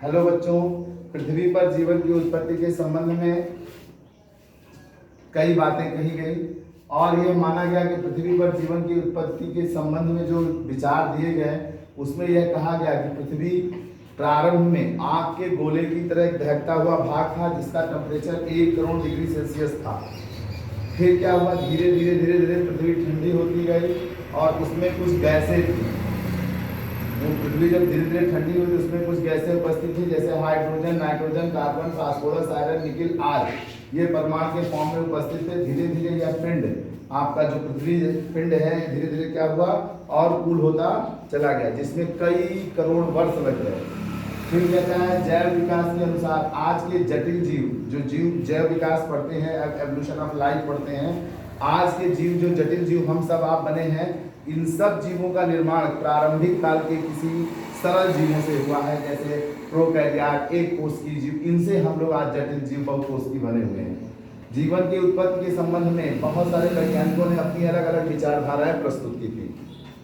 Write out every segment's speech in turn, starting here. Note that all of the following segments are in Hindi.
हेलो बच्चों, पृथ्वी पर जीवन की उत्पत्ति के संबंध में कई बातें कही गई और यह माना गया कि पृथ्वी पर जीवन की उत्पत्ति के संबंध में जो विचार दिए गए उसमें यह कहा गया कि पृथ्वी प्रारंभ में आग के गोले की तरह एक दहकता हुआ भाग था जिसका टेम्परेचर 1 करोड़ डिग्री सेल्सियस था। फिर क्या हुआ, धीरे धीरे धीरे धीरे पृथ्वी ठंडी होती गई और उसमें कुछ गैसें थी। पृथ्वी जब धीरे धीरे ठंडी हुई उसमें कुछ गैसें उपस्थित थी, जैसे hydrogen, nitrogen, carbon, phosphorus, iron, nickel आदि। ये परमाणु के फॉर्म में उपस्थित थे। धीरे धीरे यह पिंड, आपका जो पृथ्वी पिंड है, धीरे धीरे क्या हुआ और कूल होता चला गया, जिसमें कई करोड़ वर्ष लग गए। फिर कहता है जैव विकास के अनुसार आज के जटिल जीव, जो जीव जैव विकास पढ़ते हैं, एवोल्यूशन ऑफ लाइफ पढ़ते हैं, आज के जीव जो जटिल जीव हम सब आप बने हैं, इन सब जीवों का निर्माण प्रारंभिक काल के किसी सरल जीवों से हुआ है, जैसे प्रोकैरियोट, एक कोष की जीव। इनसे हम लोग आज जटिल जीव बहुकोषी बने हुए हैं। जीवन की उत्पत्ति के संबंध में बहुत सारे वैज्ञानिकों ने अपनी अलग अलग विचारधाराएं प्रस्तुत की थी।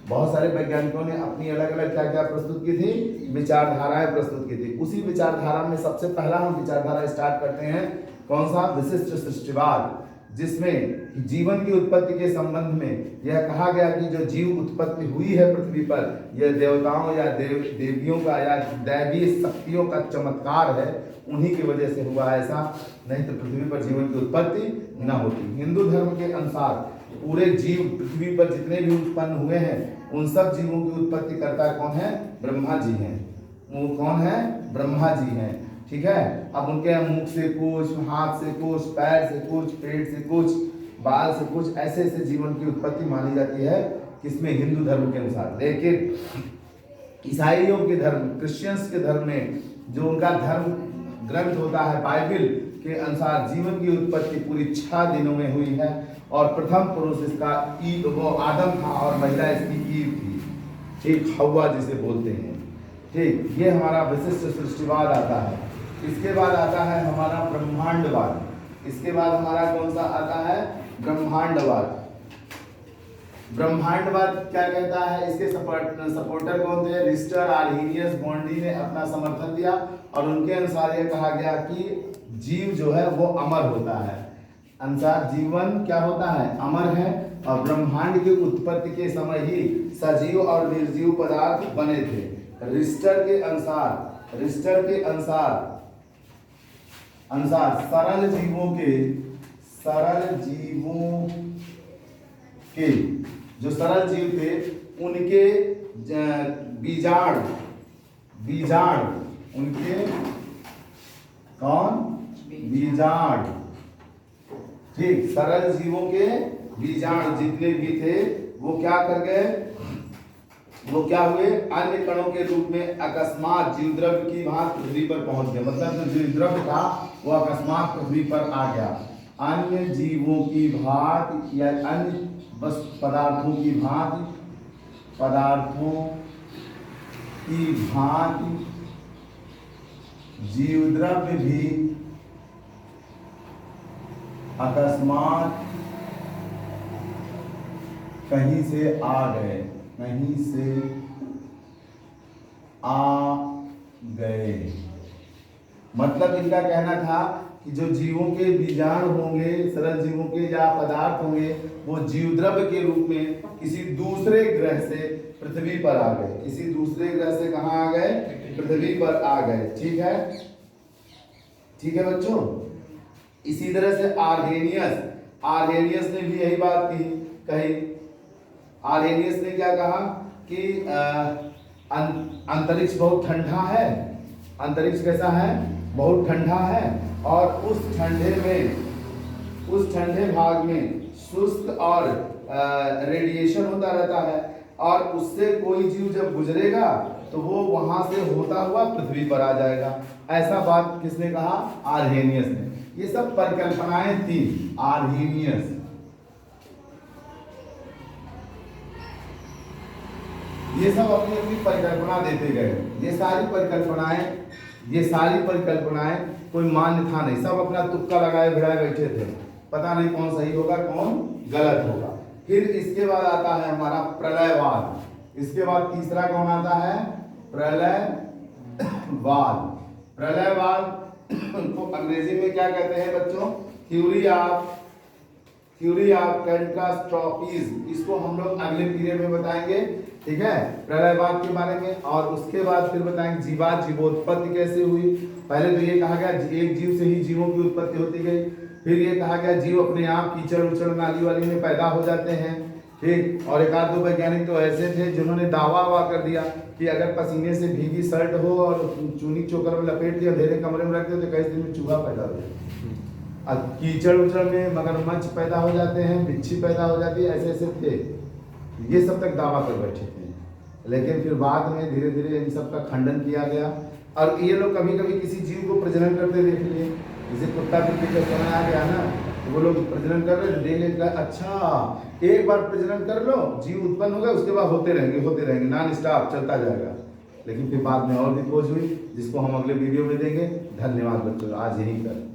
बहुत सारे वैज्ञानिकों ने अपनी अलग अलग क्या क्या प्रस्तुत की थी, विचारधाराएं प्रस्तुत की थी। उसी विचारधारा में सबसे पहला हम विचारधारा स्टार्ट करते हैं, कौन सा, विशिष्ट सृष्टिवाद, जिसमें जीवन की उत्पत्ति के संबंध में यह कहा गया कि जो जीव उत्पत्ति हुई है पृथ्वी पर, यह देवताओं या देवियों का या दैवीय शक्तियों का चमत्कार है, उन्हीं की वजह से हुआ ऐसा, नहीं तो पृथ्वी पर जीवन की उत्पत्ति न होती। हिंदू धर्म के अनुसार पूरे जीव पृथ्वी पर जितने भी उत्पन्न हुए हैं, उन सब जीवों की उत्पत्ति करता कौन है, ब्रह्मा जी हैं। वो कौन है, ब्रह्मा जी हैं। ठीक है। अब उनके मुख से कुछ, हाथ से कुछ, पैर से कुछ, पेट से कुछ, बाल से कुछ, ऐसे ऐसे जीवन की उत्पत्ति मानी जाती है, किसमें, हिंदू धर्म के अनुसार। लेकिन ईसाइयों के धर्म, क्रिश्चियंस के धर्म में जो उनका धर्म ग्रंथ होता है बाइबल के अनुसार, जीवन की उत्पत्ति पूरी 6 दिनों में हुई है और प्रथम पुरुष इसका वो आदम था और महिला इसकी ईव थी। ठीक, हव्वा जिसे बोलते हैं। ठीक, ये हमारा विशिष्ट सृष्टिवाद आता है। इसके बाद आता है हमारा ब्रह्मांडवाद। इसके बाद हमारा कौन सा आता है, ब्रह्मांडवाद। ब्रह्मांडवाद क्या कहता है, इसके सपोर्टर कौन थे, रिस्टर, आर्हीनियस, बॉन्डी ने अपना समर्थन दिया और उनके अनुसार यह कहा गया कि जीव जो है वो अमर होता है। अनुसार जीवन क्या होता है, अमर है, और ब्रह्मांड की उत्पत्ति के समय ही सजीव और निर्जीव पदार्थ बने थे। रिस्टर के अनुसार सरल जो सरल जीव थे, उनके बीजाणु उनके कौन, बीजाणु। ठीक, सरल जीवों के बीजाणु जितने भी थे वो क्या कर गए, वो क्या हुए, अन्य कणों के रूप में अकस्मात जीव द्रव्य की भांति पृथ्वी पर पहुंच गए। मतलब जो जीव द्रव्य था वो अकस्मात पृथ्वी पर आ गया। अन्य जीवों की भांति या अन्य पदार्थों की भांति जीव द्रव्य भी अकस्मात कहीं से आ गए। मतलब इनका कहना था कि जो जीवों के बीजाणु होंगे, सरल जीवों के या पदार्थ होंगे, वो जीव द्रव्य के रूप में किसी दूसरे ग्रह से पृथ्वी पर आ गए। किसी दूसरे ग्रह से कहाँ आ गए, पृथ्वी पर आ गए। ठीक है बच्चों। इसी तरह से आर्हेनियस ने भी यही बात कही। आर्हेनियस ने क्या कहा कि अंतरिक्ष बहुत ठंडा है। अंतरिक्ष कैसा है, बहुत ठंडा है, और उस ठंडे भाग में शुष्क और रेडिएशन होता रहता है, और उससे कोई जीव जब गुजरेगा तो वो वहां से होता हुआ पृथ्वी पर आ जाएगा। ऐसा बात किसने कहा, आर्हेनियस ने। ये सब परिकल्पनाएं थी आर्हेनियस। ये सब अपनी अपनी परिकल्पना देते गए। ये सारी परिकल्पनाएं कोई मान्य था नहीं, सब अपना तुक्का लगाए भिड़ाए बैठे थे, पता नहीं कौन सही होगा कौन गलत होगा। फिर इसके बाद आता है हमारा प्रलयवाद। इसके बाद तीसरा कौन आता है, प्रलयवाद। प्रलयवाद को अंग्रेजी में क्या कहते हैं बच्चों? Theory of catastrophes. इसको हम लोग अगले पीरियड में बताएंगे, ठीक है, प्रलयवाद के बारे में। और उसके बाद फिर बताएंगे जीवात, जीवोत्पत्ति कैसे हुई। पहले तो ये कहा गया एक जीव से ही जीवों की उत्पत्ति होती गई, फिर ये कहा गया जीव अपने आप कीचड़ उचड़ नाली वाली में पैदा हो जाते हैं, ठीक। और एक आध दो वैज्ञानिक तो ऐसे थे जिन्होंने दावा कर दिया कि अगर पसीने से भीगी शर्ट हो और चूनी चोकर में लपेट दिया, अंधेरे कमरे में रख दो तो कई दिन में चूहा पैदा हो जाए। अब कीचड़ उचड़ में मगरमच्छ पैदा हो जाते हैं, बिच्छी पैदा हो जाती है, ऐसे ऐसे थे। ये सब तक दावा कर बैठे थे, लेकिन फिर बाद में धीरे धीरे इन सब का खंडन किया गया। और ये लोग कभी कभी किसी जीव को प्रजनन करते देख लिए, जैसे कुत्ता बिल्ली का समय आ गया ना, तो वो लोग प्रजनन कर रहे देख लेगा, अच्छा एक बार प्रजनन कर लो, जीव उत्पन्न होगा, उसके बाद होते रहेंगे नॉन स्टॉप चलता जाएगा। लेकिन फिर बाद में और भी खोज हुई, जिसको हम अगले वीडियो में देंगे। धन्यवाद बच्चों, आज यही कर।